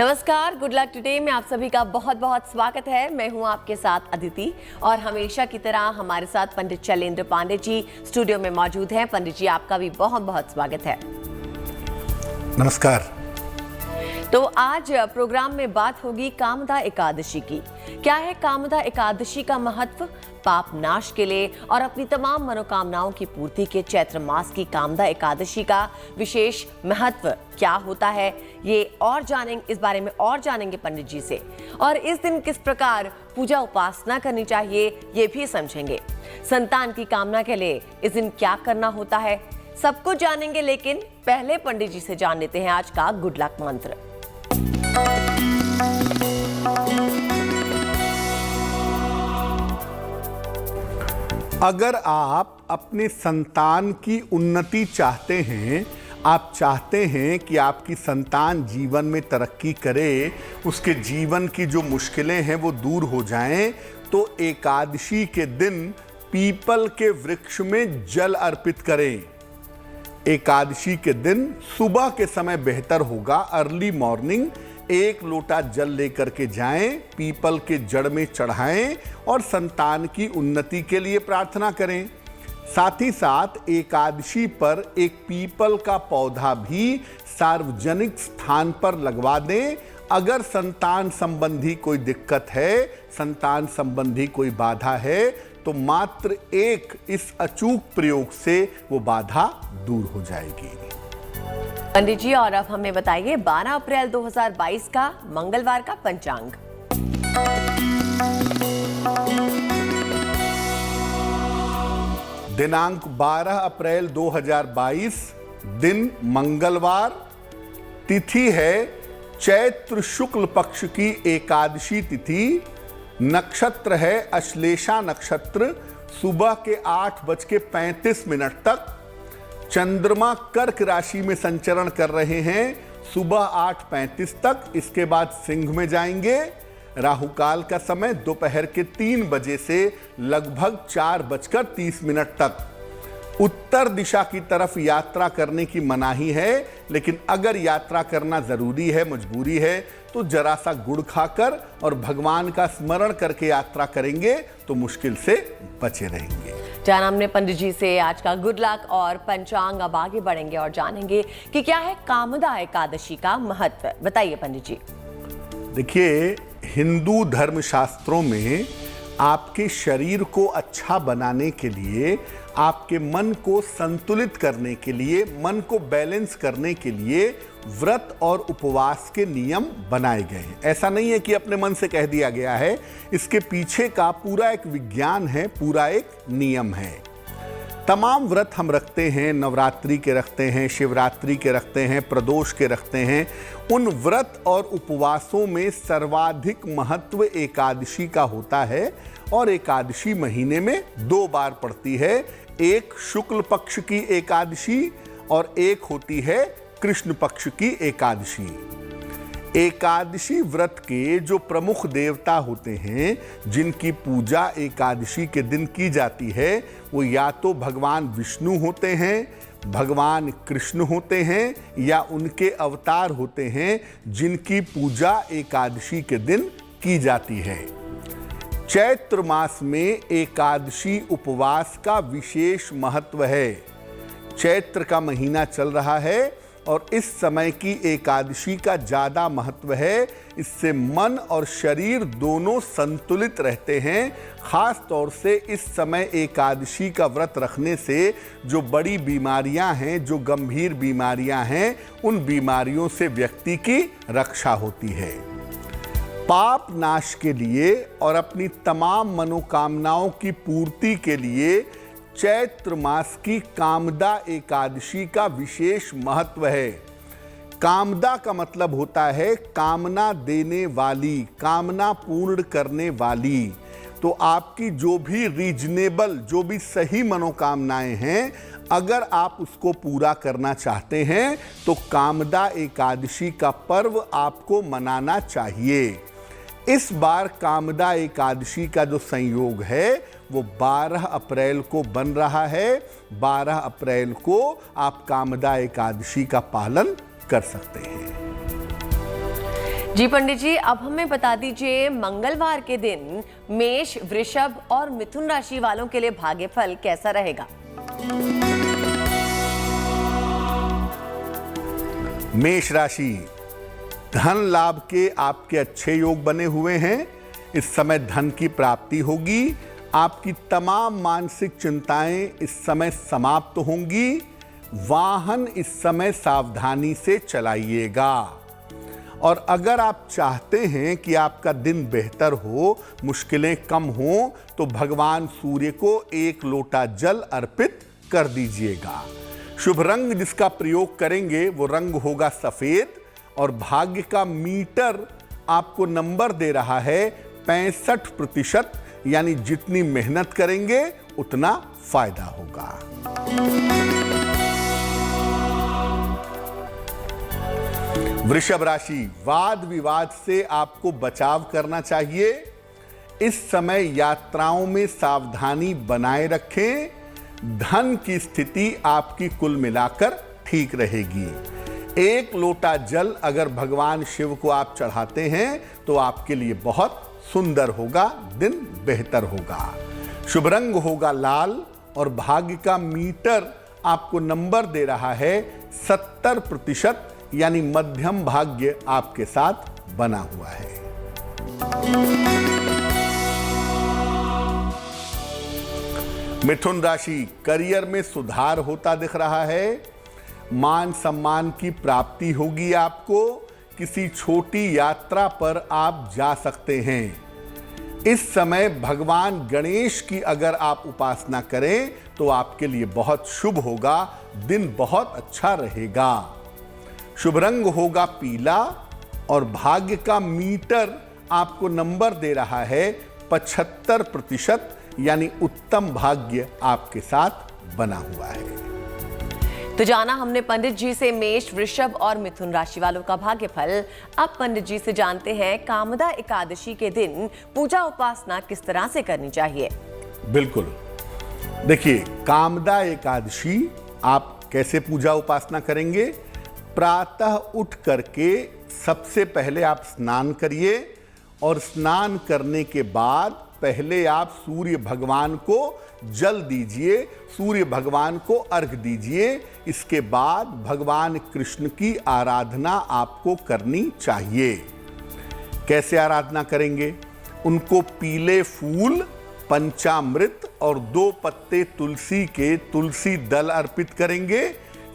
नमस्कार, good luck today में आप सभी का बहुत बहुत स्वागत है। मैं हूं आपके साथ अदिति और हमेशा की तरह हमारे साथ पंडित शैलेंद्र पांडे जी स्टूडियो में मौजूद हैं। पंडित जी, आपका भी बहुत बहुत स्वागत है। नमस्कार। तो आज प्रोग्राम में बात होगी कामदा एकादशी की। क्या है कामदा एकादशी का महत्व? पाप नाश के लिए और अपनी तमाम मनोकामनाओं की पूर्ति के चैत्र मास की कामदा एकादशी का विशेष महत्व क्या होता है, ये और जानेंगे, इस बारे में और जानेंगे पंडित जी से। और इस दिन किस प्रकार पूजा उपासना करनी चाहिए ये भी समझेंगे। संतान की कामना के लिए इस दिन क्या करना होता है, सब कुछ जानेंगे। लेकिन पहले पंडित जी से जान लेते हैं आज का गुड लक मंत्र। अगर आप अपने संतान की उन्नति चाहते हैं, आप चाहते हैं कि आपकी संतान जीवन में तरक्की करे, उसके जीवन की जो मुश्किलें हैं वो दूर हो जाएं, तो एकादशी के दिन पीपल के वृक्ष में जल अर्पित करें। एकादशी के दिन सुबह के समय बेहतर होगा, अर्ली मॉर्निंग 1 लोटा जल लेकर के जाएं, पीपल के जड़ में चढ़ाएं और संतान की उन्नति के लिए प्रार्थना करें। साथ ही साथ एकादशी पर एक पीपल का पौधा भी सार्वजनिक स्थान पर लगवा दें। अगर संतान संबंधी कोई दिक्कत है, संतान संबंधी कोई बाधा है, तो मात्र एक इस अचूक प्रयोग से वो बाधा दूर हो जाएगी। पंडित जी, और अब हमें बताइए 12 अप्रैल 2022 का मंगलवार का पंचांग। दिनांक 12 अप्रैल 2022, दिन मंगलवार, तिथि है चैत्र शुक्ल पक्ष की एकादशी तिथि, नक्षत्र है अश्लेषा नक्षत्र, सुबह के 8:35 तक। चंद्रमा कर्क राशि में संचरण कर रहे हैं सुबह 8:35 तक, इसके बाद सिंह में जाएंगे। राहु काल का समय दोपहर के 3 बजे से लगभग 4:30 तक। उत्तर दिशा की तरफ यात्रा करने की मनाही है, लेकिन अगर यात्रा करना जरूरी है, मजबूरी है, तो जरा सा गुड़ खाकर और भगवान का स्मरण करके यात्रा करेंगे तो मुश्किल से बचे रहेंगे। जाना हमने पंडित जी से आज का गुड लक और पंचांग। अब आगे बढ़ेंगे और जानेंगे कि क्या है कामदा एकादशी का महत्व। बताइए पंडित जी। देखिए, हिंदू धर्म शास्त्रों में आपके शरीर को अच्छा बनाने के लिए, आपके मन को संतुलित करने के लिए, मन को बैलेंस करने के लिए व्रत और उपवास के नियम बनाए गए हैं। ऐसा नहीं है कि अपने मन से कह दिया गया है, इसके पीछे का पूरा एक विज्ञान है, पूरा एक नियम है। तमाम व्रत हम रखते हैं, नवरात्रि के रखते हैं, शिवरात्रि के रखते हैं, प्रदोष के रखते हैं। उन व्रत और उपवासों में सर्वाधिक महत्व एकादशी का होता है और एकादशी महीने में 2 बार पड़ती है। एक शुक्ल पक्ष की एकादशी और एक होती है कृष्ण पक्ष की एकादशी। एकादशी व्रत के जो प्रमुख देवता होते हैं, जिनकी पूजा एकादशी के दिन की जाती है, वो या तो भगवान विष्णु होते हैं, भगवान कृष्ण होते हैं, या उनके अवतार होते हैं जिनकी पूजा एकादशी के दिन की जाती है। चैत्र मास में एकादशी उपवास का विशेष महत्व है। चैत्र का महीना चल रहा है और इस समय की एकादशी का ज़्यादा महत्व है। इससे मन और शरीर दोनों संतुलित रहते हैं। खास तौर से इस समय एकादशी का व्रत रखने से जो बड़ी बीमारियां हैं, जो गंभीर बीमारियां हैं, उन बीमारियों से व्यक्ति की रक्षा होती है। पाप नाश के लिए और अपनी तमाम मनोकामनाओं की पूर्ति के लिए चैत्र मास की कामदा एकादशी का विशेष महत्व है। कामदा का मतलब होता है कामना देने वाली, कामना पूर्ण करने वाली। तो आपकी जो भी रीजनेबल, जो भी सही मनोकामनाएं हैं, अगर आप उसको पूरा करना चाहते हैं तो कामदा एकादशी का पर्व आपको मनाना चाहिए। इस बार कामदा एकादशी का जो संयोग है वो 12 अप्रैल को बन रहा है। 12 अप्रैल को आप कामदा एकादशी का पालन कर सकते हैं। जी पंडित जी, अब हमें बता दीजिए मंगलवार के दिन मेष, वृषभ और मिथुन राशि वालों के लिए भाग्यफल कैसा रहेगा? मेष राशि, धन लाभ के आपके अच्छे योग बने हुए हैं। इस समय धन की प्राप्ति होगी। आपकी तमाम मानसिक चिंताएं इस समय समाप्त होंगी। वाहन इस समय सावधानी से चलाइएगा। और अगर आप चाहते हैं कि आपका दिन बेहतर हो, मुश्किलें कम हो, तो भगवान सूर्य को 1 लोटा जल अर्पित कर दीजिएगा। शुभ रंग जिसका प्रयोग करेंगे वो रंग होगा सफेद। और भाग्य का मीटर आपको नंबर दे रहा है 65%, यानी जितनी मेहनत करेंगे उतना फायदा होगा। वृषभ राशि, वाद विवाद से आपको बचाव करना चाहिए। इस समय यात्राओं में सावधानी बनाए रखें। धन की स्थिति आपकी कुल मिलाकर ठीक रहेगी। 1 लोटा जल अगर भगवान शिव को आप चढ़ाते हैं तो आपके लिए बहुत सुंदर होगा, दिन बेहतर होगा। शुभ रंग होगा लाल। और भाग्य का मीटर आपको नंबर दे रहा है 70%, यानी मध्यम भाग्य आपके साथ बना हुआ है। मिथुन राशि, करियर में सुधार होता दिख रहा है। मान सम्मान की प्राप्ति होगी आपको। किसी छोटी यात्रा पर आप जा सकते हैं। इस समय भगवान गणेश की अगर आप उपासना करें तो आपके लिए बहुत शुभ होगा, दिन बहुत अच्छा रहेगा। शुभ रंग होगा पीला। और भाग्य का मीटर आपको नंबर दे रहा है 75%, यानी उत्तम भाग्य आपके साथ बना हुआ है। तो जाना हमने पंडित जी से मेष, वृषभ और मिथुन राशि वालों का भाग्यफल। अब पंडित जी से जानते हैं कामदा एकादशी के दिन पूजा उपासना किस तरह से करनी चाहिए। बिल्कुल, देखिए कामदा एकादशी आप कैसे पूजा उपासना करेंगे। प्रातः उठ करके सबसे पहले आप स्नान करिए। और स्नान करने के बाद पहले आप सूर्य भगवान को जल दीजिए, सूर्य भगवान को अर्घ दीजिए। इसके बाद भगवान कृष्ण की आराधना आपको करनी चाहिए। कैसे आराधना करेंगे? उनको पीले फूल, पंचामृत और 2 पत्ते तुलसी के तुलसी दल अर्पित करेंगे।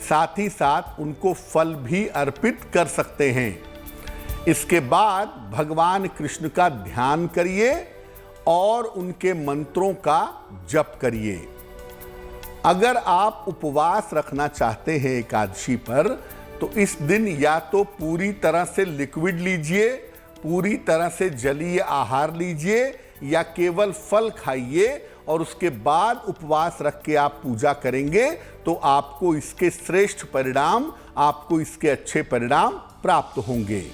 साथ ही साथ उनको फल भी अर्पित कर सकते हैं। इसके बाद भगवान कृष्ण का ध्यान करिए और उनके मंत्रों का जप करिए। अगर आप उपवास रखना चाहते हैं एकादशी पर, तो इस दिन या तो पूरी तरह से लिक्विड लीजिए, पूरी तरह से जलीय आहार लीजिए, या केवल फल खाइए और उसके बाद उपवास रख के आप पूजा करेंगे तो आपको इसके श्रेष्ठ परिणाम, आपको इसके अच्छे परिणाम प्राप्त होंगे।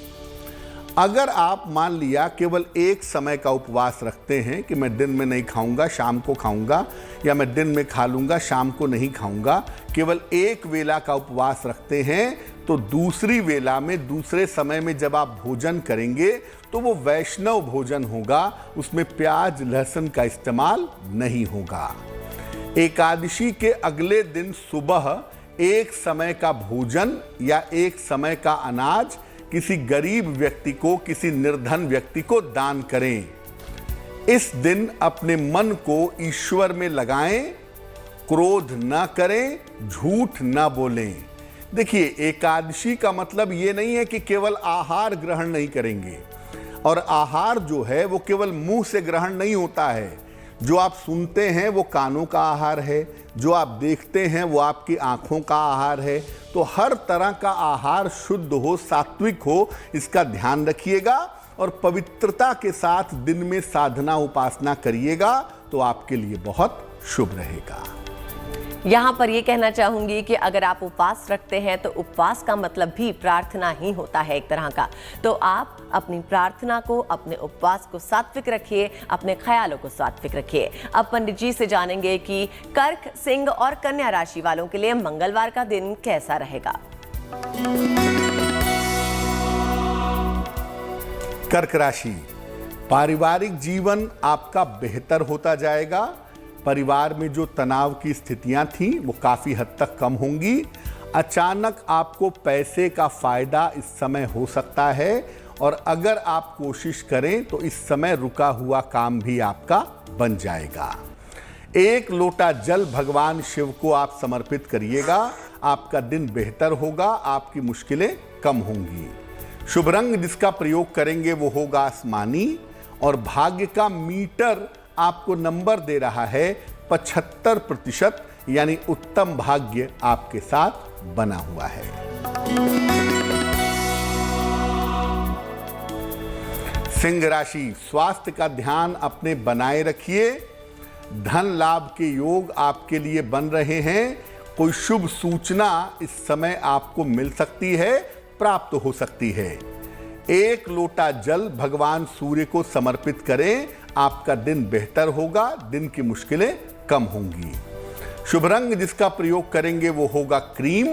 अगर आप मान लिया केवल एक समय का उपवास रखते हैं कि मैं दिन में नहीं खाऊंगा, शाम को खाऊंगा, या मैं दिन में खा लूंगा, शाम को नहीं खाऊंगा, केवल एक वेला का उपवास रखते हैं, तो दूसरी वेला में, दूसरे समय में जब आप भोजन करेंगे तो वो वैष्णव भोजन होगा, उसमें प्याज लहसुन का इस्तेमाल नहीं होगा। एकादशी के अगले दिन सुबह एक समय का भोजन या एक समय का अनाज किसी गरीब व्यक्ति को, किसी निर्धन व्यक्ति को दान करें। इस दिन अपने मन को ईश्वर में लगाएं, क्रोध न करें, झूठ न बोलें। देखिए, एकादशी का मतलब ये नहीं है कि केवल आहार ग्रहण नहीं करेंगे। और आहार जो है वो केवल मुंह से ग्रहण नहीं होता है। जो आप सुनते हैं वो कानों का आहार है, जो आप देखते हैं वो आपकी आंखों का आहार है। तो हर तरह का आहार शुद्ध हो, सात्विक हो, इसका ध्यान रखिएगा और पवित्रता के साथ दिन में साधना उपासना करिएगा तो आपके लिए बहुत शुभ रहेगा। यहाँ पर ये कहना चाहूंगी कि अगर आप उपवास रखते हैं तो उपवास का मतलब भी प्रार्थना ही होता है एक तरह का। तो आप अपनी प्रार्थना को, अपने उपवास को सात्विक रखिए, अपने ख्यालों को सात्विक रखिए। अब पंडित जी से जानेंगे कि कर्क, सिंह और कन्या राशि वालों के लिए मंगलवार का दिन कैसा रहेगा। कर्क राशि, पारिवारिक जीवन आपका बेहतर होता जाएगा। परिवार में जो तनाव की स्थितियां थीं वो काफ़ी हद तक कम होंगी। अचानक आपको पैसे का फायदा इस समय हो सकता है और अगर आप कोशिश करें तो इस समय रुका हुआ काम भी आपका बन जाएगा। 1 लोटा जल भगवान शिव को आप समर्पित करिएगा, आपका दिन बेहतर होगा, आपकी मुश्किलें कम होंगी। शुभ रंग जिसका प्रयोग करेंगे वो होगा आसमानी और भाग्य का मीटर आपको नंबर दे रहा है 75%, यानी उत्तम भाग्य आपके साथ बना हुआ है। सिंह राशि, स्वास्थ्य का ध्यान अपने बनाए रखिए। धन लाभ के योग आपके लिए बन रहे हैं। कोई शुभ सूचना इस समय आपको मिल सकती है, प्राप्त हो सकती है। 1 लोटा जल भगवान सूर्य को समर्पित करें, आपका दिन बेहतर होगा, दिन की मुश्किलें कम होंगी। शुभ रंग जिसका प्रयोग करेंगे वो होगा क्रीम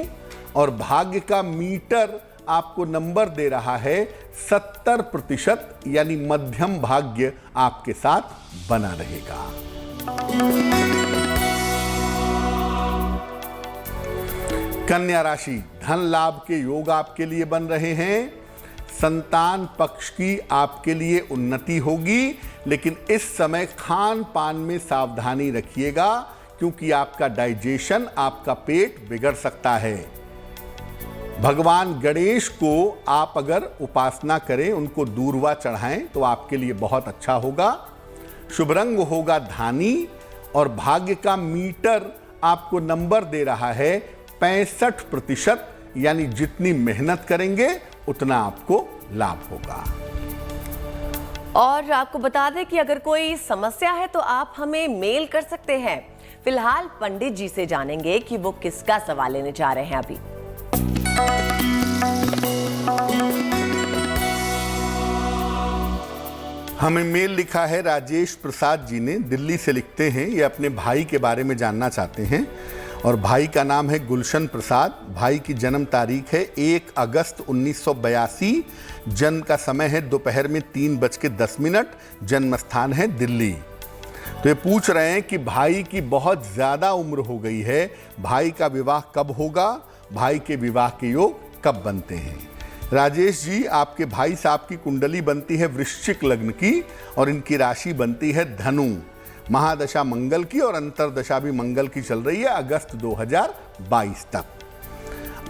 और भाग्य का मीटर आपको नंबर दे रहा है 70%, यानी मध्यम भाग्य आपके साथ बना रहेगा। कन्या राशि, धन लाभ के योग आपके लिए बन रहे हैं। संतान पक्ष की आपके लिए उन्नति होगी, लेकिन इस समय खान पान में सावधानी रखिएगा क्योंकि आपका डाइजेशन, आपका पेट बिगड़ सकता है। भगवान गणेश को आप अगर उपासना करें, उनको दूर्वा चढ़ाएं तो आपके लिए बहुत अच्छा होगा। शुभ रंग होगा धानी और भाग्य का मीटर आपको नंबर दे रहा है 65%, यानी जितनी मेहनत करेंगे उतना आपको लाभ होगा। और आपको बता दें कि अगर कोई समस्या है तो आप हमें मेल कर सकते हैं। फिलहाल पंडित जी से जानेंगे कि वो किसका सवाल लेने जा रहे हैं अभी। हमें मेल लिखा है राजेश प्रसाद जी ने, दिल्ली से लिखते हैं। ये अपने भाई के बारे में जानना चाहते हैं और भाई का नाम है गुलशन प्रसाद। भाई की जन्म तारीख है 1 अगस्त 1982। जन्म का समय है दोपहर में 3:10। जन्म स्थान है दिल्ली। तो ये पूछ रहे हैं कि भाई की बहुत ज़्यादा उम्र हो गई है, भाई का विवाह कब होगा, भाई के विवाह के योग कब बनते हैं। राजेश जी, आपके भाई साहब की कुंडली बनती है वृश्चिक लग्न की और इनकी राशि बनती है धनु। महादशा मंगल की और अंतरदशा भी मंगल की चल रही है अगस्त 2022 तक।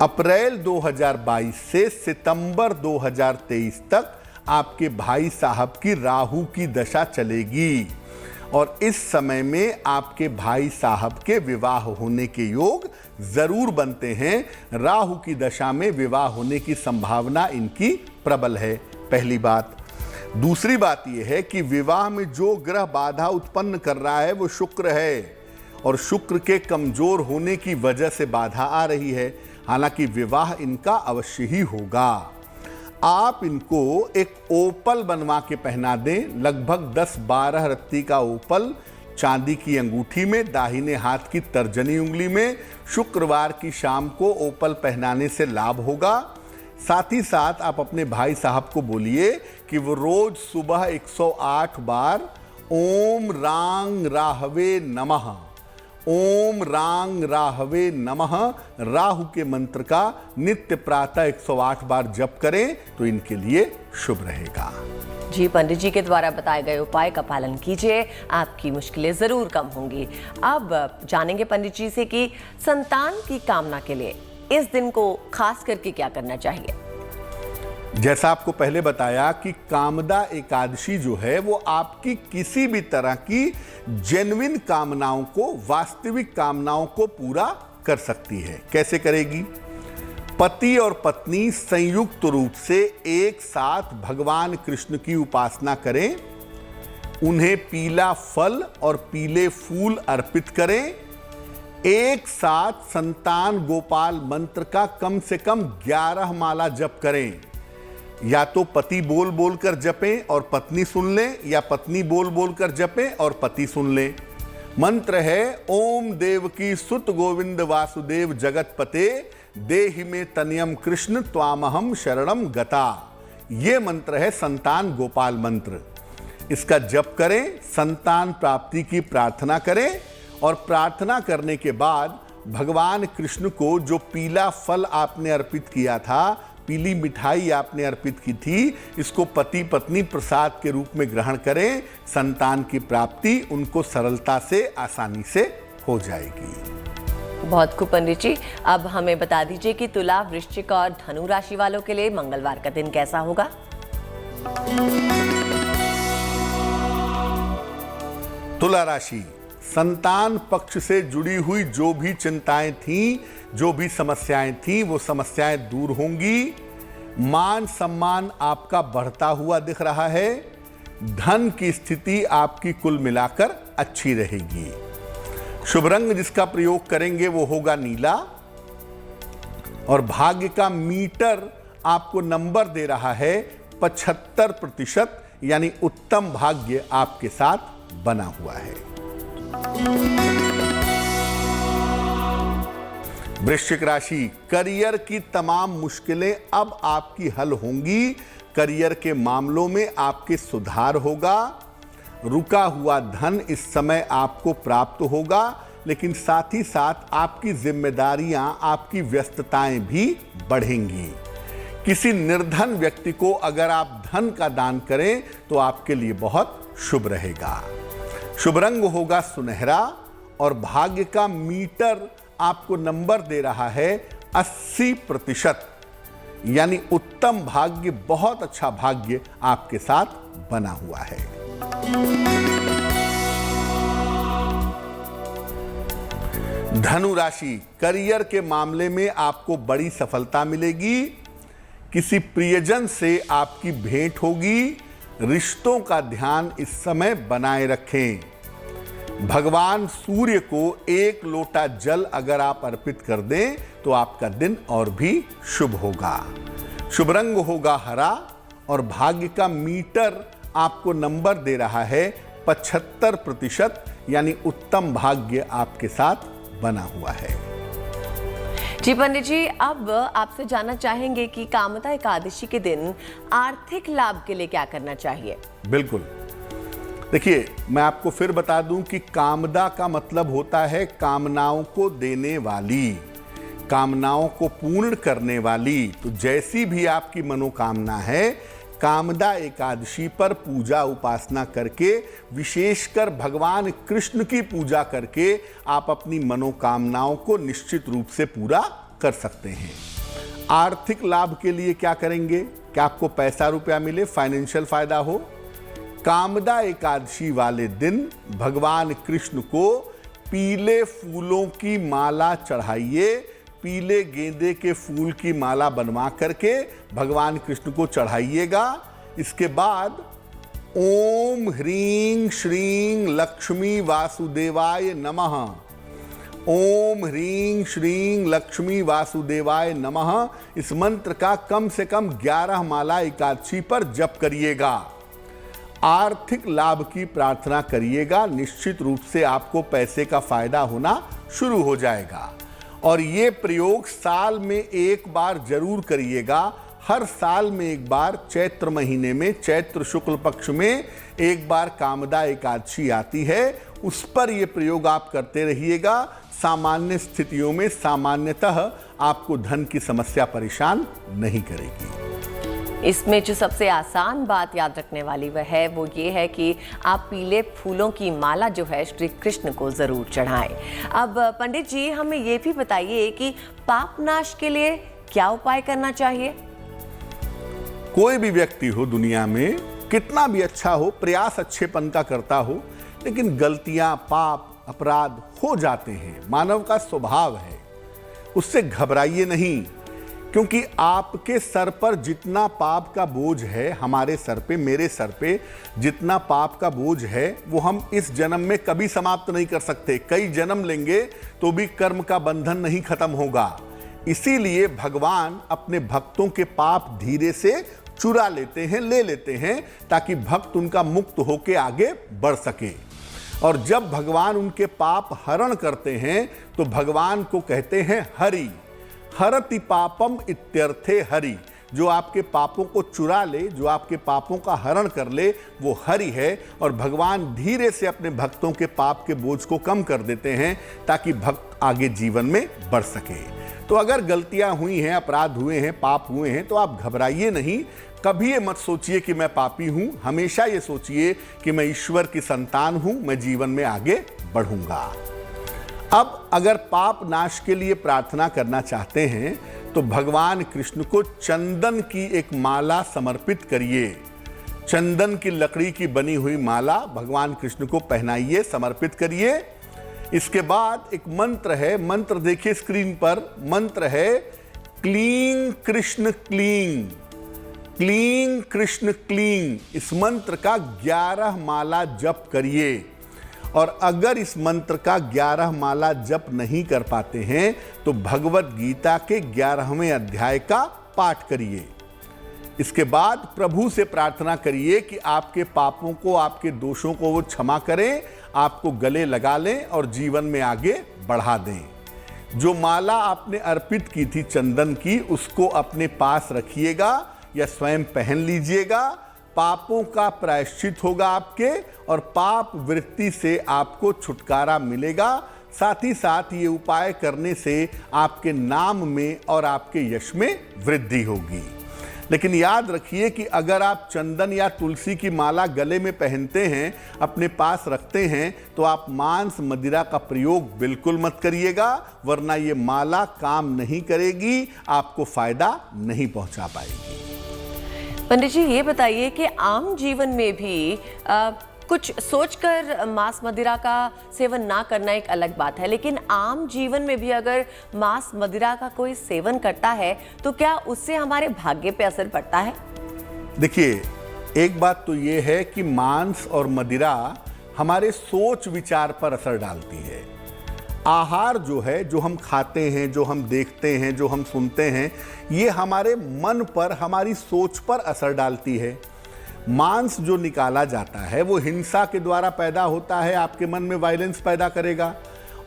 अप्रैल 2022 से सितंबर 2023 तक आपके भाई साहब की राहु की दशा चलेगी और इस समय में आपके भाई साहब के विवाह होने के योग जरूर बनते हैं। राहु की दशा में विवाह होने की संभावना इनकी प्रबल है, पहली बात। दूसरी बात यह है कि विवाह में जो ग्रह बाधा उत्पन्न कर रहा है वो शुक्र है और शुक्र के कमजोर होने की वजह से बाधा आ रही है। हालांकि विवाह इनका अवश्य ही होगा। आप इनको एक ओपल बनवा के पहना दें, लगभग 10-12 रत्ती का ओपल चांदी की अंगूठी में, दाहिने हाथ की तर्जनी उंगली में। शुक्रवार की शाम को ओपल पहनाने से लाभ होगा। साथ ही साथ आप अपने भाई साहब को बोलिए कि वो रोज सुबह 108 बार ओम रांग राहवे नमः, ओम रांग राहवे नमः राहु के मंत्र का नित्य प्रातः 108 बार जप करें तो इनके लिए शुभ रहेगा। जी, पंडित जी के द्वारा बताए गए उपाय का पालन कीजिए, आपकी मुश्किलें जरूर कम होंगी। अब जानेंगे पंडित जी से कि संतान की कामना के लिए इस दिन को खास करके क्या करना चाहिए। जैसा आपको पहले बताया कि कामदा एकादशी जो है वो आपकी किसी भी तरह की जेन्युइन कामनाओं को, वास्तविक कामनाओं को पूरा कर सकती है। कैसे करेगी? पति और पत्नी संयुक्त रूप से एक साथ भगवान कृष्ण की उपासना करें, उन्हें पीला फल और पीले फूल अर्पित करें, एक साथ संतान गोपाल मंत्र का कम से कम 11 माला जप करें। या तो पति बोल बोल कर जपें और पत्नी सुन लें, या पत्नी बोल बोल कर जपें और पति सुन लें। मंत्र है ओम देवकी सुत गोविंद वासुदेव जगतपते देहि में तनयम कृष्ण त्वामहम शरणम गता। ये मंत्र है संतान गोपाल मंत्र। इसका जप करें, संतान प्राप्ति की प्रार्थना करें और प्रार्थना करने के बाद भगवान कृष्ण को जो पीला फल आपने अर्पित किया था, पीली मिठाई आपने अर्पित की थी, इसको पति पत्नी प्रसाद के रूप में ग्रहण करें। संतान की प्राप्ति उनको सरलता से, आसानी से हो जाएगी। बहुत खूब पंडित जी। अब हमें बता दीजिए कि तुला, वृश्चिक और धनु राशि वालों के लिए मंगलवार का दिन कैसा होगा। तुला राशि, संतान पक्ष से जुड़ी हुई जो भी चिंताएं थीं, जो भी समस्याएं थीं, वो समस्याएं दूर होंगी। मान सम्मान आपका बढ़ता हुआ दिख रहा है। धन की स्थिति आपकी कुल मिलाकर अच्छी रहेगी। शुभ रंग जिसका प्रयोग करेंगे वो होगा नीला और भाग्य का मीटर आपको नंबर दे रहा है 75%, यानी उत्तम भाग्य आपके साथ बना हुआ है। वृश्चिक राशि, करियर की तमाम मुश्किलें अब आपकी हल होंगी। करियर के मामलों में आपके सुधार होगा। रुका हुआ धन इस समय आपको प्राप्त होगा, लेकिन साथ ही साथ आपकी जिम्मेदारियां, आपकी व्यस्तताएं भी बढ़ेंगी। किसी निर्धन व्यक्ति को अगर आप धन का दान करें तो आपके लिए बहुत शुभ रहेगा। शुभ रंग होगा सुनहरा और भाग्य का मीटर आपको नंबर दे रहा है 80%, यानी उत्तम भाग्य, बहुत अच्छा भाग्य आपके साथ बना हुआ है। धनु राशि, करियर के मामले में आपको बड़ी सफलता मिलेगी। किसी प्रियजन से आपकी भेंट होगी। रिश्तों का ध्यान इस समय बनाए रखें। भगवान सूर्य को 1 लोटा जल अगर आप अर्पित कर दें तो आपका दिन और भी शुभ होगा। शुभ रंग होगा हरा और भाग्य का मीटर आपको नंबर दे रहा है 75%, यानी उत्तम भाग्य आपके साथ बना हुआ है। जी पंडित जी, अब आपसे जानना चाहेंगे कि कामदा एकादशी के दिन आर्थिक लाभ के लिए क्या करना चाहिए। बिल्कुल, देखिए मैं आपको फिर बता दूं कि कामदा का मतलब होता है कामनाओं को देने वाली, कामनाओं को पूर्ण करने वाली। तो जैसी भी आपकी मनोकामना है, कामदा एकादशी पर पूजा उपासना करके, विशेषकर भगवान कृष्ण की पूजा करके आप अपनी मनोकामनाओं को निश्चित रूप से पूरा कर सकते हैं। आर्थिक लाभ के लिए क्या करेंगे कि आपको पैसा रुपया मिले, फाइनेंशियल फायदा हो। कामदा एकादशी वाले दिन भगवान कृष्ण को पीले फूलों की माला चढ़ाइए। पीले गेंदे के फूल की माला बनवा करके भगवान कृष्ण को चढ़ाइएगा। इसके बाद ओम ह्रीं श्रीं लक्ष्मी वासुदेवाय नमः, ओम ह्रीं श्रीं लक्ष्मी वासुदेवाय नमः, इस मंत्र का कम से कम 11 माला एकादशी पर जप करिएगा। आर्थिक लाभ की प्रार्थना करिएगा। निश्चित रूप से आपको पैसे का फायदा होना शुरू हो जाएगा। और ये प्रयोग साल में एक बार जरूर करिएगा। हर साल में एक बार चैत्र महीने में, चैत्र शुक्ल पक्ष में एक बार कामदा एकादशी आती है, उस पर ये प्रयोग आप करते रहिएगा। सामान्य स्थितियों में सामान्यतः आपको धन की समस्या परेशान नहीं करेगी। इसमें जो सबसे आसान बात याद रखने वाली वो ये है कि आप पीले फूलों की माला जो है श्री कृष्ण को जरूर चढ़ाएं। अब पंडित जी हमें ये भी बताइए कि पाप नाश के लिए क्या उपाय करना चाहिए। कोई भी व्यक्ति हो दुनिया में, कितना भी अच्छा हो, प्रयास अच्छेपन का करता हो, लेकिन गलतियां, पाप, अपराध हो जाते हैं। मानव का स्वभाव है, उससे घबराइए नहीं, क्योंकि आपके सर पर जितना पाप का बोझ है, हमारे सर पे, मेरे सर पे जितना पाप का बोझ है, वो हम इस जन्म में कभी समाप्त नहीं कर सकते। कई जन्म लेंगे तो भी कर्म का बंधन नहीं खत्म होगा। इसीलिए भगवान अपने भक्तों के पाप धीरे से चुरा लेते हैं, ले लेते हैं, ताकि भक्त उनका मुक्त होकर आगे बढ़ सके। और जब भगवान उनके पाप हरण करते हैं तो भगवान को कहते हैं हरि, हरति पापम इत्यर्थे हरि। जो आपके पापों को चुरा ले, जो आपके पापों का हरण कर ले, वो हरि है। और भगवान धीरे से अपने भक्तों के पाप के बोझ को कम कर देते हैं ताकि भक्त आगे जीवन में बढ़ सके। तो अगर गलतियां हुई हैं, अपराध हुए हैं, पाप हुए हैं, तो आप घबराइए नहीं। कभी ये मत सोचिए कि मैं पापी हूं। हमेशा ये सोचिए कि मैं ईश्वर की संतान हूं, मैं जीवन में आगे बढ़ूंगा। अब अगर पाप नाश के लिए प्रार्थना करना चाहते हैं तो भगवान कृष्ण को चंदन की एक माला समर्पित करिए। चंदन की लकड़ी की बनी हुई माला भगवान कृष्ण को पहनाइए, समर्पित करिए। इसके बाद एक मंत्र है, मंत्र देखिए स्क्रीन पर, मंत्र है क्लीं कृष्ण क्लीं, क्लीं कृष्ण क्लीं। इस मंत्र का 11 माला जप करिए। और अगर इस मंत्र का 11 माला जप नहीं कर पाते हैं तो भगवत गीता के 11वें अध्याय का पाठ करिए। इसके बाद प्रभु से प्रार्थना करिए कि आपके पापों को, आपके दोषों को वो क्षमा करें, आपको गले लगा लें और जीवन में आगे बढ़ा दें। जो माला आपने अर्पित की थी चंदन की, उसको अपने पास रखिएगा या स्वयं पहन लीजिएगा। पापों का प्रायश्चित होगा आपके और पाप वृत्ति से आपको छुटकारा मिलेगा। साथ ही साथ ये उपाय करने से आपके नाम में और आपके यश में वृद्धि होगी। लेकिन याद रखिए कि अगर आप चंदन या तुलसी की माला गले में पहनते हैं, अपने पास रखते हैं, तो आप मांस मदिरा का प्रयोग बिल्कुल मत करिएगा, वरना ये माला काम नहीं करेगी, आपको फायदा नहीं पहुंचा पाएगी। पंडित जी ये बताइए कि आम जीवन में भी कुछ सोचकर मांस मदिरा का सेवन ना करना एक अलग बात है, लेकिन आम जीवन में भी अगर मांस मदिरा का कोई सेवन करता है तो क्या उससे हमारे भाग्य पे असर पड़ता है? देखिए, एक बात तो ये है कि मांस और मदिरा हमारे सोच विचार पर असर डालती है। आहार जो है, जो हम खाते हैं, जो हम देखते हैं, जो हम सुनते हैं, ये हमारे मन पर, हमारी सोच पर असर डालती है। मांस जो निकाला जाता है वो हिंसा के द्वारा पैदा होता है, आपके मन में वायलेंस पैदा करेगा।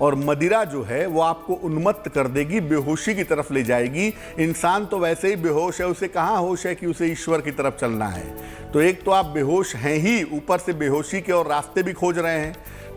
और मदिरा जो है वो आपको उन्मत्त कर देगी, बेहोशी की तरफ ले जाएगी। इंसान तो वैसे ही बेहोश है, उसे कहाँ होश है कि उसे ईश्वर की तरफ चलना है। तो एक तो आप बेहोश हैं ही, ऊपर से बेहोशी के और रास्ते भी खोज रहे हैं।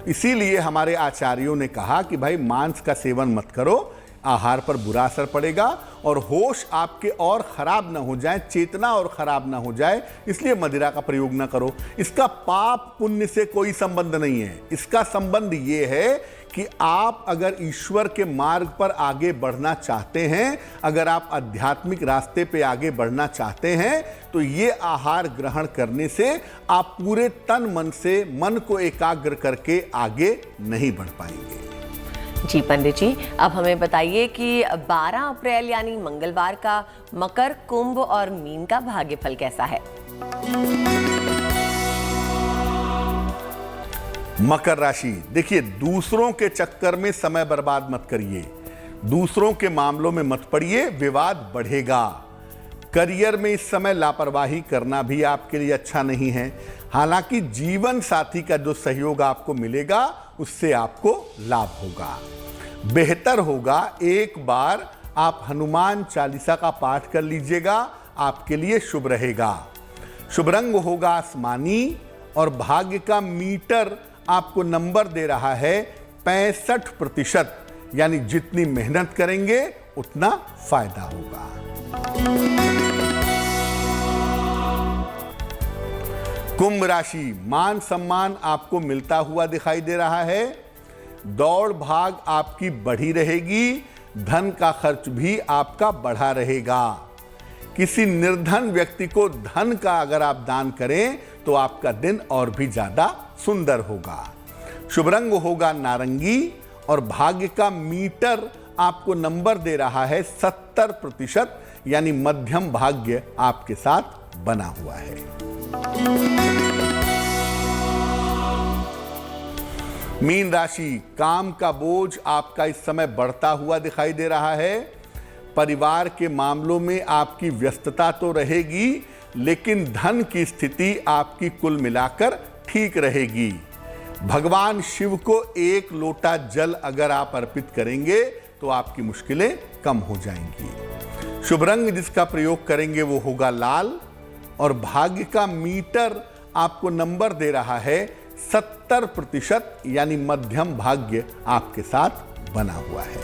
इसीलिए हमारे आचार्यों ने कहा कि भाई मांस का सेवन मत करो, आहार पर बुरा असर पड़ेगा और होश आपके और खराब ना हो जाए, चेतना और खराब ना हो जाए, इसलिए मदिरा का प्रयोग ना करो। इसका पाप पुण्य से कोई संबंध नहीं है। इसका संबंध ये है कि आप अगर ईश्वर के मार्ग पर आगे बढ़ना चाहते हैं, अगर आप आध्यात्मिक रास्ते पे आगे बढ़ना चाहते हैं, तो ये आहार ग्रहण करने से आप पूरे तन मन से मन को एकाग्र करके आगे नहीं बढ़ पाएंगे। जी पंडित जी, अब हमें बताइए कि 12 अप्रैल यानी मंगलवार का मकर, कुंभ और मीन का भाग्यफल कैसा है? मकर राशि, देखिए दूसरों के चक्कर में समय बर्बाद मत करिए, दूसरों के मामलों में मत पड़िए, विवाद बढ़ेगा। करियर में इस समय लापरवाही करना भी आपके लिए अच्छा नहीं है। हालांकि जीवन साथी का जो सहयोग आपको मिलेगा उससे आपको लाभ होगा। बेहतर होगा एक बार आप हनुमान चालीसा का पाठ कर लीजिएगा, आपके लिए शुभ रहेगा। शुभ रंग होगा आसमानी और भाग्य का मीटर आपको नंबर दे रहा है 65%, यानी जितनी मेहनत करेंगे उतना फायदा होगा। कुंभ राशि, मान सम्मान आपको मिलता हुआ दिखाई दे रहा है। दौड़ भाग आपकी बढ़ी रहेगी, धन का खर्च भी आपका बढ़ा रहेगा। किसी निर्धन व्यक्ति को धन का अगर आप दान करें तो आपका दिन और भी ज्यादा सुंदर होगा। शुभ रंग होगा नारंगी और भाग्य का मीटर आपको नंबर दे रहा है 70%, यानी मध्यम भाग्य आपके साथ बना हुआ है। मीन राशि, काम का बोझ आपका इस समय बढ़ता हुआ दिखाई दे रहा है। परिवार के मामलों में आपकी व्यस्तता तो रहेगी, लेकिन धन की स्थिति आपकी कुल मिलाकर ठीक रहेगी। भगवान शिव को 1 लोटा जल अगर आप अर्पित करेंगे तो आपकी मुश्किलें कम हो जाएंगी। शुभ रंग जिसका प्रयोग करेंगे वो होगा लाल और भाग्य का मीटर आपको नंबर दे रहा है 70%, यानी मध्यम भाग्य आपके साथ बना हुआ है।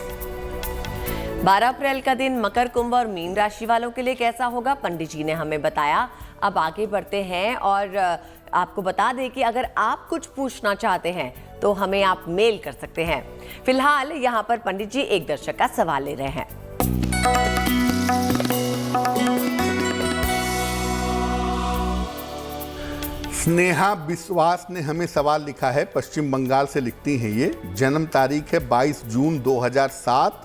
12 अप्रैल का दिन मकर, कुंभ और मीन राशि वालों के लिए कैसा होगा, पंडित जी ने हमें बताया। अब आगे बढ़ते हैं और आपको बता दें कि अगर आप कुछ पूछना चाहते हैं तो हमें आप मेल कर सकते हैं। फिलहाल यहाँ पर पंडित जी एक दर्शक का सवाल ले रहे हैं। स्नेहा विश्वास ने हमें सवाल लिखा है, पश्चिम बंगाल से लिखती हैं ये। जन्म तारीख है 22 जून 2007,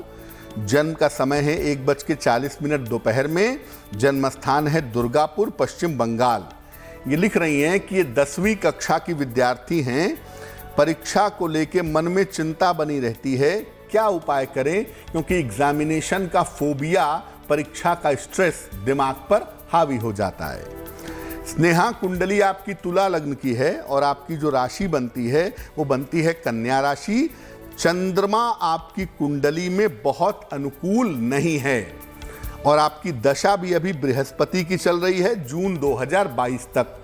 जन्म का समय है 1:40 दोपहर में, जन्म स्थान है दुर्गापुर, पश्चिम बंगाल। ये लिख रही हैं कि ये 10वीं कक्षा की विद्यार्थी हैं, परीक्षा को लेके मन में चिंता बनी रहती है, क्या उपाय करें क्योंकि एग्जामिनेशन का फोबिया, परीक्षा का स्ट्रेस दिमाग पर हावी हो जाता है। स्नेहा, कुंडली आपकी तुला लग्न की है और आपकी जो राशि बनती है वो बनती है कन्या राशि। चंद्रमा आपकी कुंडली में बहुत अनुकूल नहीं है और आपकी दशा भी अभी बृहस्पति की चल रही है जून 2022 तक।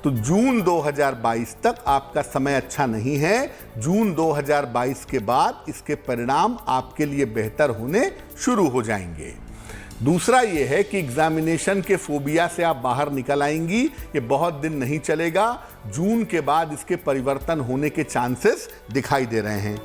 तो जून 2022 तक आपका समय अच्छा नहीं है। जून 2022 के बाद इसके परिणाम आपके लिए बेहतर होने शुरू हो जाएंगे। दूसरा ये है कि एग्जामिनेशन के फोबिया से आप बाहर निकल आएंगी, ये बहुत दिन नहीं चलेगा। जून के बाद इसके परिवर्तन होने के चांसेस दिखाई दे रहे हैं।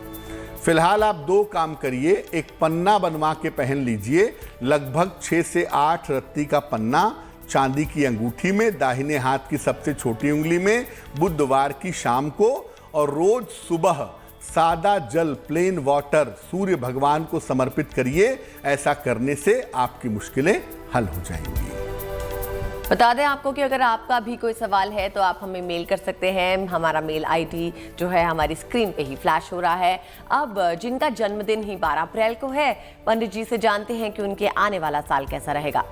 फिलहाल आप 2 काम करिए, एक पन्ना बनवा के पहन लीजिए, लगभग 6 से 8 रत्ती का पन्ना चांदी की अंगूठी में, दाहिने हाथ की सबसे छोटी उंगली में, बुधवार की शाम को, और रोज सुबह सादा जल, प्लेन वाटर सूर्य भगवान को समर्पित करिए। ऐसा करने से आपकी मुश्किलें हल हो जाएंगी। बता दें आपको कि अगर आपका भी कोई सवाल है तो आप हमें मेल कर सकते हैं। हमारा मेल आईडी जो है हमारी स्क्रीन पे ही फ्लैश हो रहा है। अब जिनका जन्मदिन ही 12 अप्रैल को है, पंडित जी से जानते हैं कि उनके आने वाला साल कैसा रहेगा।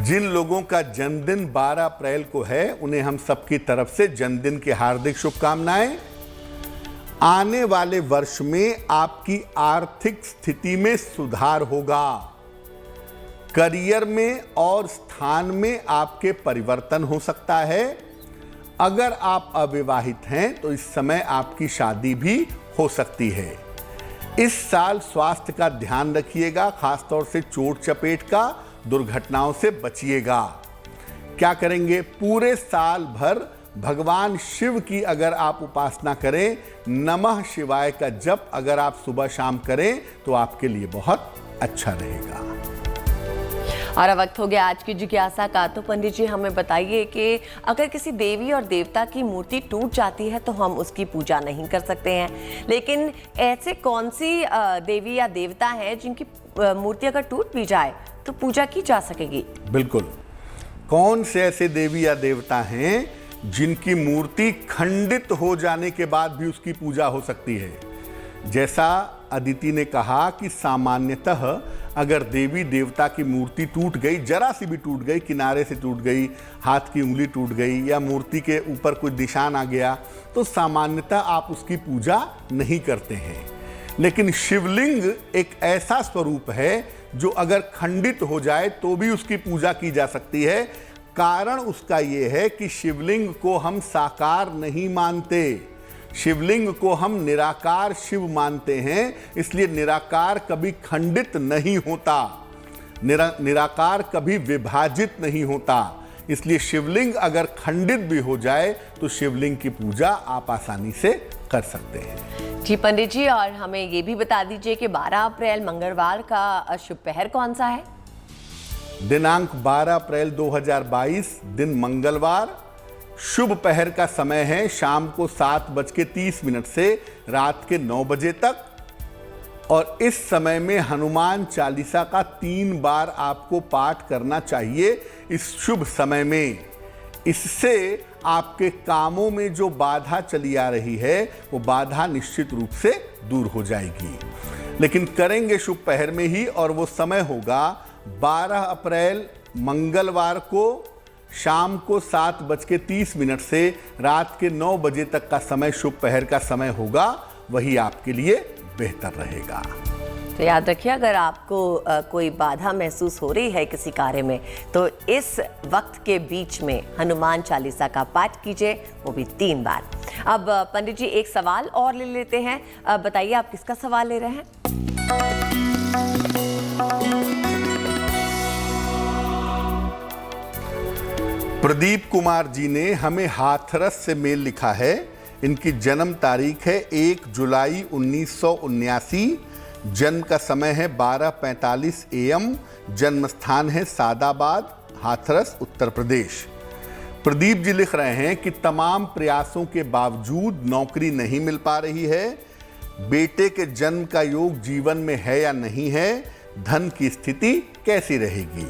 जिन लोगों का जन्मदिन 12 अप्रैल को है उन्हें हम सबकी तरफ से जन्मदिन की हार्दिक शुभकामनाएं। आने वाले वर्ष में आपकी आर्थिक स्थिति में सुधार होगा, करियर में और स्थान में आपके परिवर्तन हो सकता है। अगर आप अविवाहित हैं तो इस समय आपकी शादी भी हो सकती है। इस साल स्वास्थ्य का ध्यान रखिएगा, खासतौर से चोट चपेट का, दुर्घटनाओं से बचिएगा। क्या करेंगे, पूरे साल भर भगवान शिव की अगर आप उपासना करें, नमः शिवाय का जप अगर आप सुबह शाम करें तो आपके लिए बहुत अच्छा रहेगा। और अब वक्त हो गया आज की जिज्ञासा का। तो पंडित जी हमें बताइए कि अगर किसी देवी और देवता की मूर्ति टूट जाती है तो हम उसकी पूजा नहीं कर सकते हैं, लेकिन ऐसे कौन सी देवी या देवता है जिनकी मूर्ति अगर टूट भी जाए तो पूजा की जा सकेगी? बिल्कुल, कौन से ऐसे देवी या देवता हैं जिनकी मूर्ति खंडित हो जाने के बाद भी उसकी पूजा हो सकती है? जैसा अदिति ने कहा कि सामान्यतः अगर देवी देवता की मूर्ति टूट गई, जरा सी भी टूट गई, किनारे से टूट गई, हाथ की उंगली टूट गई या मूर्ति के ऊपर कोई निशान आ गया, तो सामान्यतः आप उसकी पूजा नहीं करते हैं। लेकिन शिवलिंग एक ऐसा स्वरूप है जो अगर खंडित हो जाए तो भी उसकी पूजा की जा सकती है। कारण उसका ये है कि शिवलिंग को हम साकार नहीं मानते, शिवलिंग को हम निराकार शिव मानते हैं, इसलिए निराकार कभी खंडित नहीं होता, निराकार कभी विभाजित नहीं होता। इसलिए शिवलिंग अगर खंडित भी हो जाए तो शिवलिंग की पूजा आप आसानी से कर सकते हैं। जी पंडित जी, और हमें ये भी बता दीजिए कि 12 अप्रैल मंगलवार का शुभ पहर कौन सा है? दिनांक 12 अप्रैल 2022 दिन मंगलवार, शुभ पहर का समय है शाम को 7:30 से रात के 9 बजे तक। और इस समय में हनुमान चालीसा का 3 बार आपको पाठ करना चाहिए इस शुभ समय में। इससे आपके कामों में जो बाधा चली आ रही है वो बाधा निश्चित रूप से दूर हो जाएगी। लेकिन करेंगे शुभ पहर में ही, और वो समय होगा 12 अप्रैल मंगलवार को शाम को 7:30 से रात के 9 बजे तक का समय शुभ पहर का समय होगा। वही आपके लिए बेहतर रहेगा। तो याद रखिए, अगर आपको कोई बाधा महसूस हो रही है किसी कार्य में, तो इस वक्त के बीच में हनुमान चालीसा का पाठ कीजिए, वो भी 3 बार। अब पंडित जी एक सवाल और ले लेते हैं। बताइए आप किसका सवाल ले रहे हैं? प्रदीप कुमार जी ने हमें हाथरस से मेल लिखा है। इनकी जन्म तारीख है 1 जुलाई 1979। जन्म का समय है 12:45 AM। जन्म स्थान है सादाबाद, हाथरस, उत्तर प्रदेश। प्रदीप जी लिख रहे हैं कि तमाम प्रयासों के बावजूद नौकरी नहीं मिल पा रही है। बेटे के जन्म का योग जीवन में है या नहीं है? धन की स्थिति कैसी रहेगी?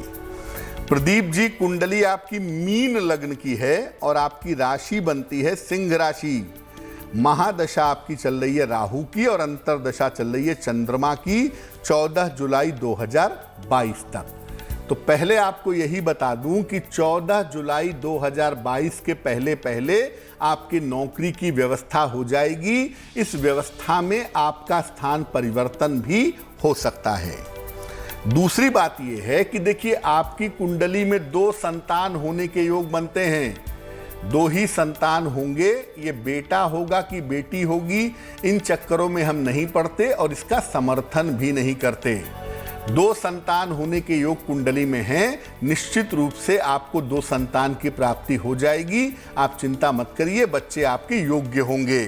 प्रदीप जी, कुंडली आपकी मीन लग्न की है और आपकी राशि बनती है सिंह राशि। महादशा आपकी चल रही है राहु की और अंतरदशा चल रही है चंद्रमा की 14 जुलाई 2022 तक। तो पहले आपको यही बता दूं कि 14 जुलाई 2022 के पहले पहले आपकी नौकरी की व्यवस्था हो जाएगी। इस व्यवस्था में आपका स्थान परिवर्तन भी हो सकता है। दूसरी बात यह है कि देखिए, आपकी कुंडली में 2 संतान होने के योग बनते हैं। 2 ही संतान होंगे, ये बेटा होगा कि बेटी होगी, इन चक्करों में हम नहीं पड़ते और इसका समर्थन भी नहीं करते। 2 संतान होने के योग कुंडली में हैं। निश्चित रूप से आपको 2 संतान की प्राप्ति हो जाएगी। आप चिंता मत करिए, बच्चे आपके योग्य होंगे।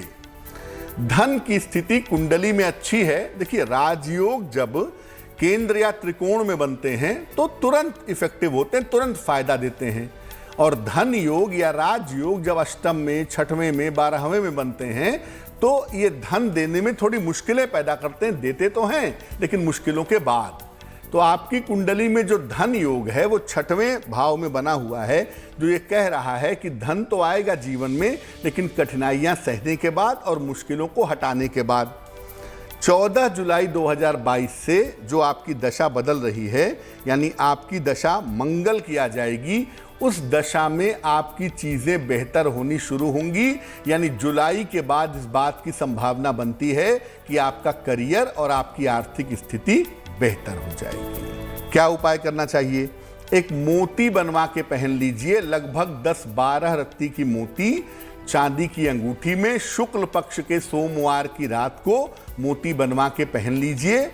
धन की स्थिति कुंडली में अच्छी है। देखिए, राजयोग जब केंद्र या त्रिकोण में बनते हैं तो तुरंत इफेक्टिव होते हैं, तुरंत फायदा देते हैं। और धन योग या राजयोग जब अष्टम में, छठवें में, 12वें में बनते हैं तो ये धन देने में थोड़ी मुश्किलें पैदा करते हैं। देते तो हैं लेकिन मुश्किलों के बाद। तो आपकी कुंडली में जो धन योग है वो 6वें भाव में बना हुआ है, जो ये कह रहा है कि धन तो आएगा जीवन में, लेकिन कठिनाइयां सहने के बाद और मुश्किलों को हटाने के बाद। 14 जुलाई 2022 से जो आपकी दशा बदल रही है, यानी आपकी दशा मंगल की आ जाएगी, उस दशा में आपकी चीज़ें बेहतर होनी शुरू होंगी। यानी जुलाई के बाद इस बात की संभावना बनती है कि आपका करियर और आपकी आर्थिक स्थिति बेहतर हो जाएगी। क्या उपाय करना चाहिए? एक मोती बनवा के पहन लीजिए, लगभग 10-12 रत्ती की मोती चांदी की अंगूठी में। शुक्ल पक्ष के सोमवार की रात को मोती बनवा के पहन लीजिए।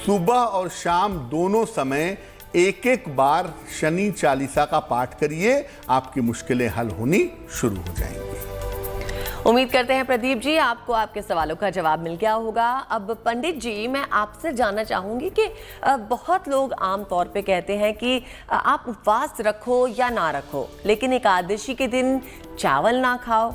सुबह और शाम दोनों समय 1-1 बार शनि चालीसा का पाठ करिए, आपकी मुश्किलें हल होनी शुरू हो जाएंगी। उम्मीद करते हैं प्रदीप जी आपको आपके सवालों का जवाब मिल गया होगा। अब पंडित जी, मैं आपसे जानना चाहूंगी कि बहुत लोग आम तौर पे कहते हैं कि आप उपवास रखो या ना रखो, लेकिन एकादशी के दिन चावल ना खाओ।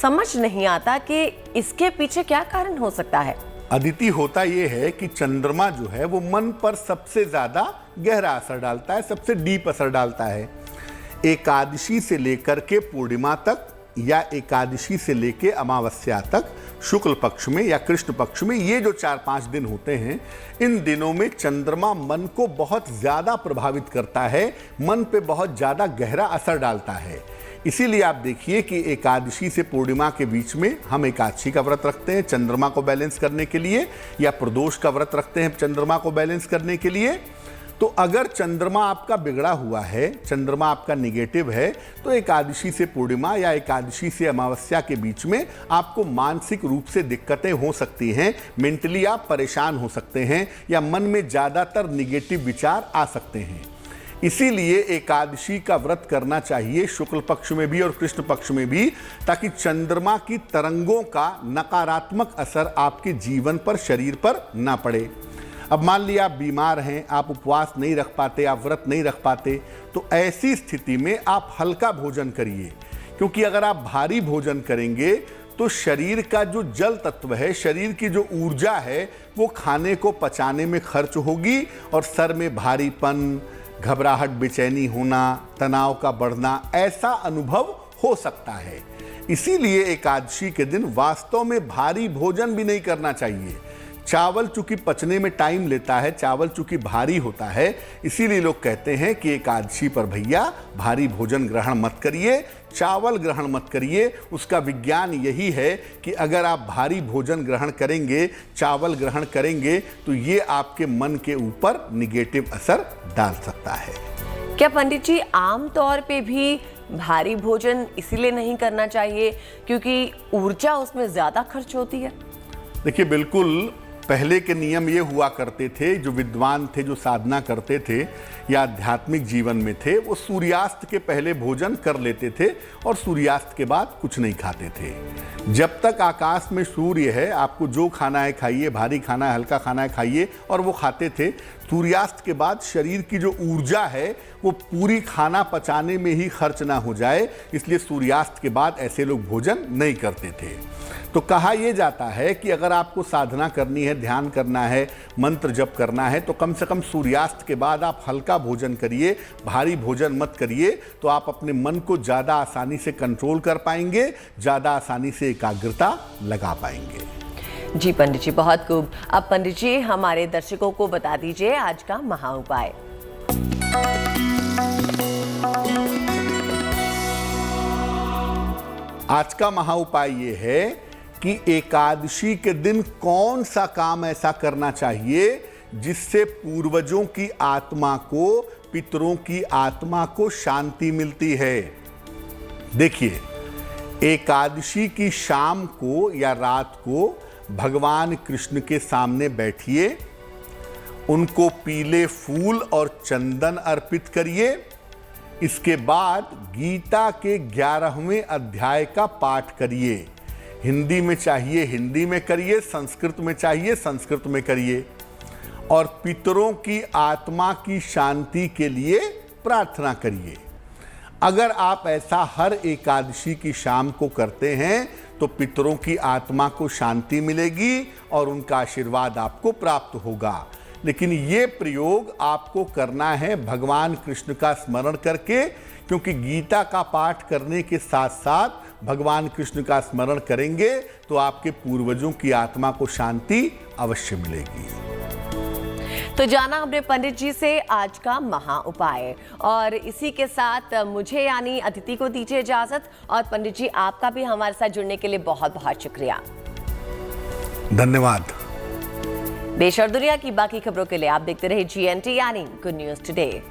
समझ नहीं आता कि इसके पीछे क्या कारण हो सकता है। अदिति, होता यह है कि चंद्रमा जो है वो मन पर सबसे ज्यादा गहरा असर डालता है, सबसे डीप असर डालता है। एकादशी से लेकर के पूर्णिमा तक या एकादशी से लेके अमावस्या तक, शुक्ल पक्ष में या कृष्ण पक्ष में, ये जो 4-5 दिन होते हैं, इन दिनों में चंद्रमा मन को बहुत ज़्यादा प्रभावित करता है, मन पे बहुत ज़्यादा गहरा असर डालता है। इसीलिए आप देखिए कि एकादशी से पूर्णिमा के बीच में हम एकादशी का व्रत रखते हैं चंद्रमा को बैलेंस करने के लिए, या प्रदोष का व्रत रखते हैं चंद्रमा को बैलेंस करने के लिए। तो अगर चंद्रमा आपका बिगड़ा हुआ है, चंद्रमा आपका निगेटिव है, तो एकादशी से पूर्णिमा या एकादशी से अमावस्या के बीच में आपको मानसिक रूप से दिक्कतें हो सकती हैं, मेंटली आप परेशान हो सकते हैं, या मन में ज़्यादातर निगेटिव विचार आ सकते हैं। इसीलिए एकादशी का व्रत करना चाहिए शुक्ल पक्ष में भी और कृष्ण पक्ष में भी, ताकि चंद्रमा की तरंगों का नकारात्मक असर आपके जीवन पर, शरीर पर ना पड़े। अब मान लिया आप बीमार हैं, आप उपवास नहीं रख पाते, आप व्रत नहीं रख पाते, तो ऐसी स्थिति में आप हल्का भोजन करिए, क्योंकि अगर आप भारी भोजन करेंगे तो शरीर का जो जल तत्व है, शरीर की जो ऊर्जा है, वो खाने को पचाने में खर्च होगी और सर में भारीपन, घबराहट, बेचैनी होना, तनाव का बढ़ना, ऐसा अनुभव हो सकता है। इसीलिए एकादशी के दिन वास्तव में भारी भोजन भी नहीं करना चाहिए। चावल चूंकि पचने में टाइम लेता है, चावल चूंकि भारी होता है, इसीलिए लोग कहते हैं कि एकादशी पर भैया भारी भोजन ग्रहण मत करिए, चावल ग्रहण मत करिए। उसका विज्ञान यही है कि अगर आप भारी भोजन ग्रहण करेंगे, चावल ग्रहण करेंगे, तो ये आपके मन के ऊपर निगेटिव असर डाल सकता है। क्या पंडित जी आम तौर पे भी भारी भोजन इसीलिए नहीं करना चाहिए क्योंकि ऊर्जा उसमें ज्यादा खर्च होती है? देखिए, बिल्कुल पहले के नियम ये हुआ करते थे, जो विद्वान थे, जो साधना करते थे या आध्यात्मिक जीवन में थे, वो सूर्यास्त के पहले भोजन कर लेते थे और सूर्यास्त के बाद कुछ नहीं खाते थे। जब तक आकाश में सूर्य है, आपको जो खाना है खाइए, भारी खाना है, हल्का खाना है खाइए, और वो खाते थे। सूर्यास्त के बाद शरीर की जो ऊर्जा है वो पूरी खाना पचाने में ही खर्च ना हो जाए, इसलिए सूर्यास्त के बाद ऐसे लोग भोजन नहीं करते थे। तो कहा यह जाता है कि अगर आपको साधना करनी है, ध्यान करना है, मंत्र जप करना है, तो कम से कम सूर्यास्त के बाद आप हल्का भोजन करिए, भारी भोजन मत करिए, तो आप अपने मन को ज़्यादा आसानी से कंट्रोल कर पाएंगे, ज़्यादा आसानी से एकाग्रता लगा पाएंगे। जी पंडित जी, बहुत खूब। अब पंडित जी हमारे दर्शकों को बता दीजिए आज का महा उपाय। आज का महा उपाय ये है कि एकादशी के दिन कौन सा काम ऐसा करना चाहिए जिससे पूर्वजों की आत्मा को, पितरों की आत्मा को शांति मिलती है। देखिए, एकादशी की शाम को या रात को भगवान कृष्ण के सामने बैठिए, उनको पीले फूल और चंदन अर्पित करिए। इसके बाद गीता के 11वें अध्याय का पाठ करिए। हिंदी में चाहिए हिंदी में करिए, संस्कृत में चाहिए संस्कृत में करिए, और पितरों की आत्मा की शांति के लिए प्रार्थना करिए। अगर आप ऐसा हर एकादशी की शाम को करते हैं तो पितरों की आत्मा को शांति मिलेगी और उनका आशीर्वाद आपको प्राप्त होगा। लेकिन ये प्रयोग आपको करना है भगवान कृष्ण का स्मरण करके, क्योंकि गीता का पाठ करने के साथ साथ भगवान कृष्ण का स्मरण करेंगे तो आपके पूर्वजों की आत्मा को शांति अवश्य मिलेगी। तो जाना हमने पंडित जी से आज का महा उपाय, और इसी के साथ मुझे यानी अतिथि को दीजिए इजाजत। और पंडित जी आपका भी हमारे साथ जुड़ने के लिए बहुत बहुत शुक्रिया। धन्यवाद। देश और दुनिया की बाकी खबरों के लिए आप देखते रहे GNT यानी गुड न्यूज टुडे।